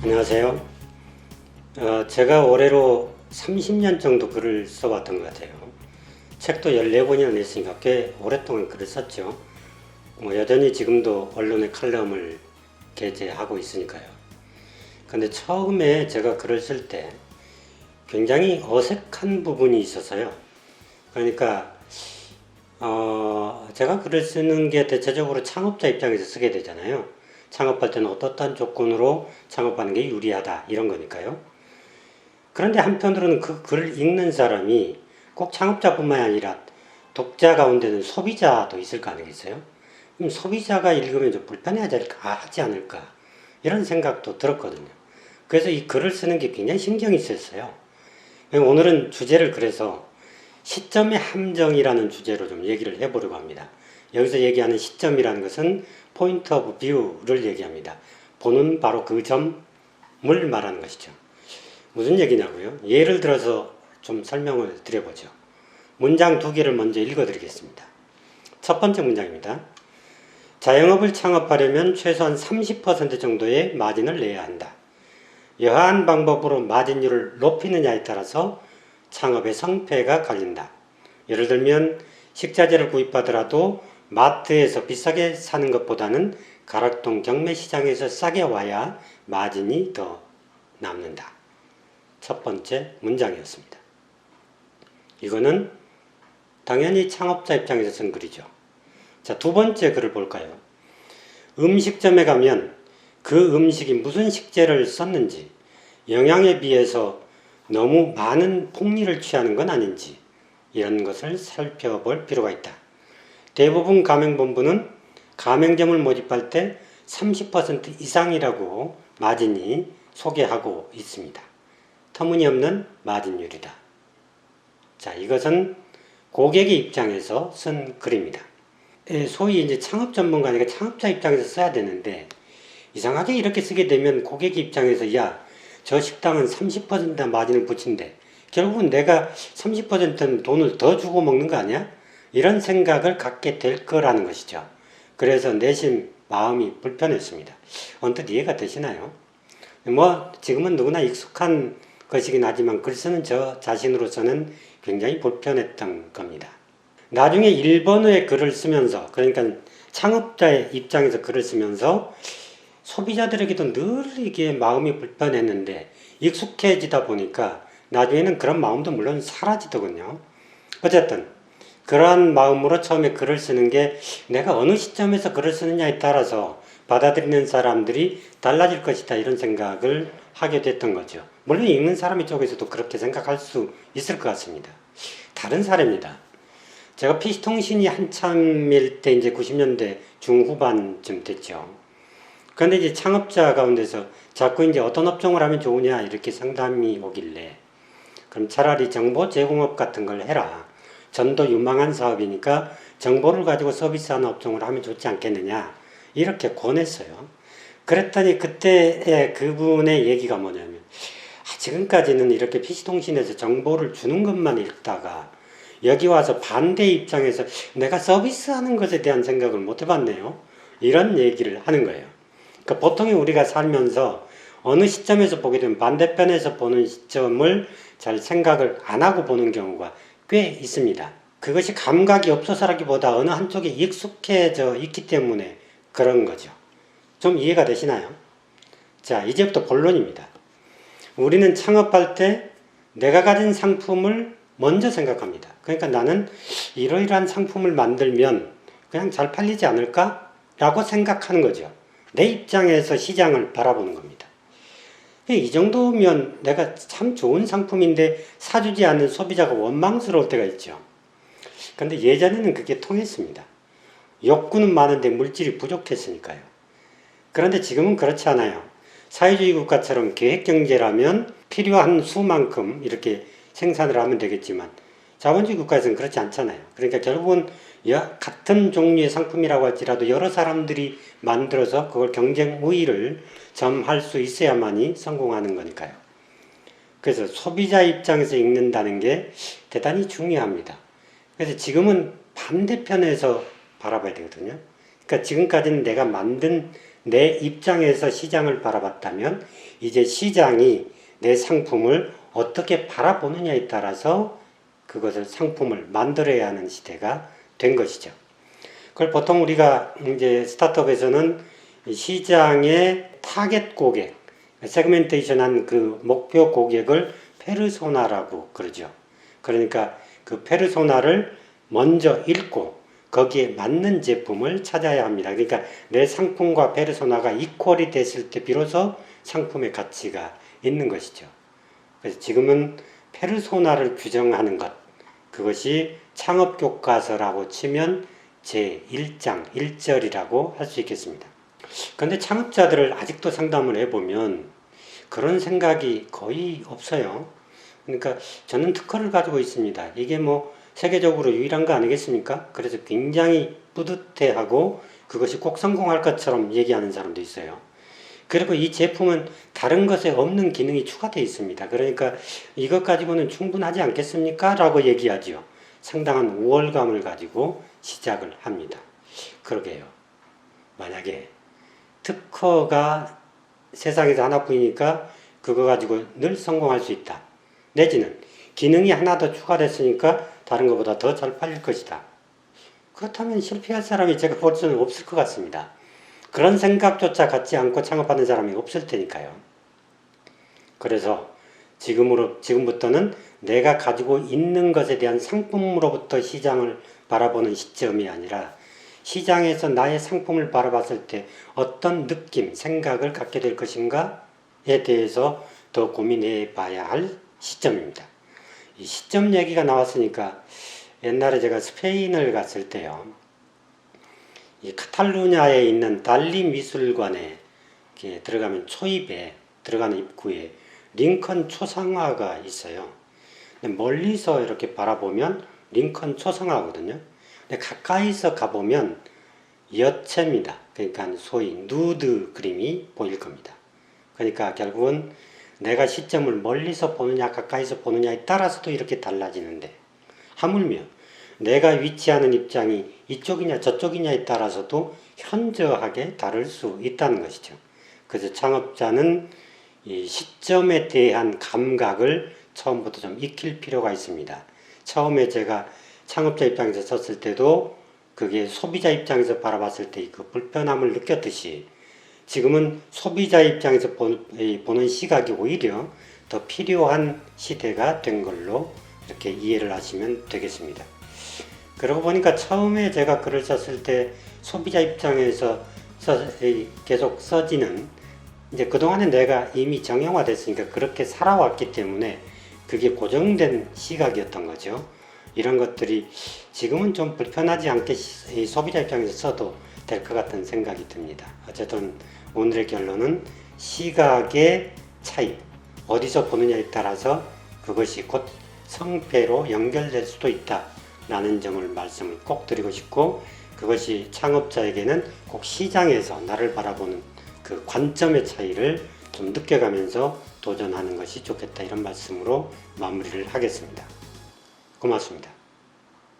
안녕하세요. 제가 올해로 30년 정도 글을 써왔던 것 같아요. 책도 14권이나 냈으니까 꽤 오랫동안 글을 썼죠. 여전히 지금도 언론에 칼럼을 게재하고 있으니까요. 근데 처음에 제가 글을 쓸 때 굉장히 어색한 부분이 있어서요. 그러니까 제가 글을 쓰는 게 대체적으로 창업자 입장에서 쓰게 되잖아요. 창업할 때는 어떠한 조건으로 창업하는 게 유리하다 이런 거니까요. 그런데 한편으로는 그 글을 읽는 사람이 꼭 창업자뿐만 아니라 독자 가운데는 소비자도 있을 거 아니겠어요? 그럼 소비자가 읽으면 좀 불편해하지 않을까 이런 생각도 들었거든요. 그래서 이 글을 쓰는 게 굉장히 신경이 쓰였어요. 오늘은 주제를 그래서 시점의 함정이라는 주제로 좀 얘기를 해보려고 합니다. 여기서 얘기하는 시점이라는 것은 포인트 오브 뷰를 얘기합니다. 보는 바로 그 점을 말하는 것이죠. 무슨 얘기냐고요? 예를 들어서 좀 설명을 드려보죠. 문장 2개를 먼저 읽어드리겠습니다. 첫 번째 문장입니다. 자영업을 창업하려면 최소한 30% 정도의 마진을 내야 한다. 여하한 방법으로 마진율을 높이느냐에 따라서 창업의 성패가 갈린다. 예를 들면 식자재를 구입하더라도 마트에서 비싸게 사는 것보다는 가락동 경매시장에서 싸게 와야 마진이 더 남는다. 첫 번째 문장이었습니다. 이거는 당연히 창업자 입장에서 쓴 글이죠. 자, 두 번째 글을 볼까요? 음식점에 가면 그 음식이 무슨 식재를 썼는지, 영양에 비해서 너무 많은 폭리를 취하는 건 아닌지 이런 것을 살펴볼 필요가 있다. 대부분 가맹본부는 가맹점을 모집할 때 30% 이상이라고 마진이 소개하고 있습니다. 터무니없는 마진율이다. 자, 이것은 고객의 입장에서 쓴 글입니다. 소위 이제 창업 전문가니까 창업자 입장에서 써야 되는데 이상하게 이렇게 쓰게 되면 고객 입장에서 야, 저 식당은 30% 마진을 붙인대. 결국은 내가 30%는 돈을 더 주고 먹는 거 아니야? 이런 생각을 갖게 될 거라는 것이죠. 그래서 내심 마음이 불편했습니다. 언뜻 이해가 되시나요? 지금은 누구나 익숙한 것이긴 하지만 글 쓰는 저 자신으로서는 굉장히 불편했던 겁니다. 나중에 일본어의 글을 쓰면서, 그러니까 창업자의 입장에서 글을 쓰면서 소비자들에게도 늘 이게 마음이 불편했는데 익숙해지다 보니까 나중에는 그런 마음도 물론 사라지더군요. 어쨌든 그러한 마음으로 처음에 글을 쓰는 게 내가 어느 시점에서 글을 쓰느냐에 따라서 받아들이는 사람들이 달라질 것이다 이런 생각을 하게 됐던 거죠. 물론 읽는 사람 쪽에서도 그렇게 생각할 수 있을 것 같습니다. 다른 사례입니다. 제가 PC통신이 한참일 때 이제 90년대 중후반쯤 됐죠. 그런데 이제 창업자 가운데서 자꾸 이제 어떤 업종을 하면 좋으냐 이렇게 상담이 오길래 그럼 차라리 정보 제공업 같은 걸 해라. 전도 유망한 사업이니까 정보를 가지고 서비스하는 업종을 하면 좋지 않겠느냐 이렇게 권했어요. 그랬더니 그때 그분의 얘기가 뭐냐면 지금까지는 이렇게 PC통신에서 정보를 주는 것만 읽다가 여기 와서 반대 입장에서 내가 서비스하는 것에 대한 생각을 못 해봤네요. 이런 얘기를 하는 거예요. 그러니까 보통 우리가 살면서 어느 시점에서 보게 되면 반대편에서 보는 시점을 잘 생각을 안 하고 보는 경우가 꽤 있습니다. 그것이 감각이 없어서라기보다 어느 한쪽에 익숙해져 있기 때문에 그런 거죠. 좀 이해가 되시나요? 자, 이제부터 본론입니다. 우리는 창업할 때 내가 가진 상품을 먼저 생각합니다. 그러니까 나는 이러이러한 상품을 만들면 그냥 잘 팔리지 않을까? 라고 생각하는 거죠. 내 입장에서 시장을 바라보는 겁니다. 이 정도면 내가 참 좋은 상품인데 사주지 않는 소비자가 원망스러울 때가 있죠. 근데 예전에는 그게 통했습니다. 욕구는 많은데 물질이 부족했으니까요. 그런데 지금은 그렇지 않아요. 사회주의 국가처럼 계획경제라면 필요한 수만큼 이렇게 생산을 하면 되겠지만 자본주의 국가에서는 그렇지 않잖아요. 그러니까 결국은 같은 종류의 상품이라고 할지라도 여러 사람들이 만들어서 그걸 경쟁 우위를 점할 수 있어야만이 성공하는 거니까요. 그래서 소비자 입장에서 읽는다는 게 대단히 중요합니다. 그래서 지금은 반대편에서 바라봐야 되거든요. 그러니까 지금까지는 내가 만든 내 입장에서 시장을 바라봤다면 이제 시장이 내 상품을 어떻게 바라보느냐에 따라서 그것을 상품을 만들어야 하는 시대가 된 것이죠. 그걸 보통 우리가 이제 스타트업에서는 시장의 타겟 고객, 세그멘테이션한 그 목표 고객을 페르소나라고 그러죠. 그러니까 그 페르소나를 먼저 읽고 거기에 맞는 제품을 찾아야 합니다. 그러니까 내 상품과 페르소나가 이퀄이 됐을 때 비로소 상품의 가치가 있는 것이죠. 그래서 지금은 페르소나를 규정하는 것, 그것이 창업교과서라고 치면 제1장 1절이라고 할 수 있겠습니다. 그런데 창업자들을 아직도 상담을 해보면 그런 생각이 거의 없어요. 그러니까 저는 특허를 가지고 있습니다. 이게 뭐 세계적으로 유일한 거 아니겠습니까? 그래서 굉장히 뿌듯해하고 그것이 꼭 성공할 것처럼 얘기하는 사람도 있어요. 그리고 이 제품은 다른 것에 없는 기능이 추가되어 있습니다. 그러니까 이것 가지고는 충분하지 않겠습니까? 라고 얘기하죠. 상당한 우월감을 가지고 시작을 합니다. 그러게요. 만약에 특허가 세상에서 하나뿐이니까 그거 가지고 늘 성공할 수 있다. 내지는 기능이 하나 더 추가됐으니까 다른 것보다 더 잘 팔릴 것이다. 그렇다면 실패할 사람이 제가 볼 수는 없을 것 같습니다. 그런 생각조차 갖지 않고 창업하는 사람이 없을 테니까요. 그래서 지금부터는 내가 가지고 있는 것에 대한 상품으로부터 시장을 바라보는 시점이 아니라 시장에서 나의 상품을 바라봤을 때 어떤 느낌, 생각을 갖게 될 것인가에 대해서 더 고민해 봐야 할 시점입니다. 이 시점 얘기가 나왔으니까 옛날에 제가 스페인을 갔을 때요. 이 카탈루냐에 있는 달리 미술관에 들어가면 초입에 들어가는 입구에 링컨 초상화가 있어요. 멀리서 이렇게 바라보면 링컨 초상화거든요. 근데 가까이서 가보면 여체입니다. 그러니까 소위 누드 그림이 보일 겁니다. 그러니까 결국은 내가 시점을 멀리서 보느냐 가까이서 보느냐에 따라서도 이렇게 달라지는데 하물며 내가 위치하는 입장이 이쪽이냐 저쪽이냐에 따라서도 현저하게 다를 수 있다는 것이죠. 그래서 창업자는 이 시점에 대한 감각을 처음부터 좀 익힐 필요가 있습니다. 처음에 제가 창업자 입장에서 썼을 때도 그게 소비자 입장에서 바라봤을 때 그 불편함을 느꼈듯이 지금은 소비자 입장에서 보는 시각이 오히려 더 필요한 시대가 된 걸로 이렇게 이해를 하시면 되겠습니다. 그러고 보니까 처음에 제가 글을 썼을 때 소비자 입장에서 계속 써지는 이제 그동안에 내가 이미 정형화됐으니까 그렇게 살아왔기 때문에 그게 고정된 시각이었던 거죠. 이런 것들이 지금은 좀 불편하지 않게 소비자 입장에서 써도 될 것 같은 생각이 듭니다. 어쨌든 오늘의 결론은 시각의 차이, 어디서 보느냐에 따라서 그것이 곧 성패로 연결될 수도 있다라는 점을 말씀을 꼭 드리고 싶고, 그것이 창업자에게는 꼭 시장에서 나를 바라보는 그 관점의 차이를 좀 느껴가면서 도전하는 것이 좋겠다, 이런 말씀으로 마무리를 하겠습니다. 고맙습니다.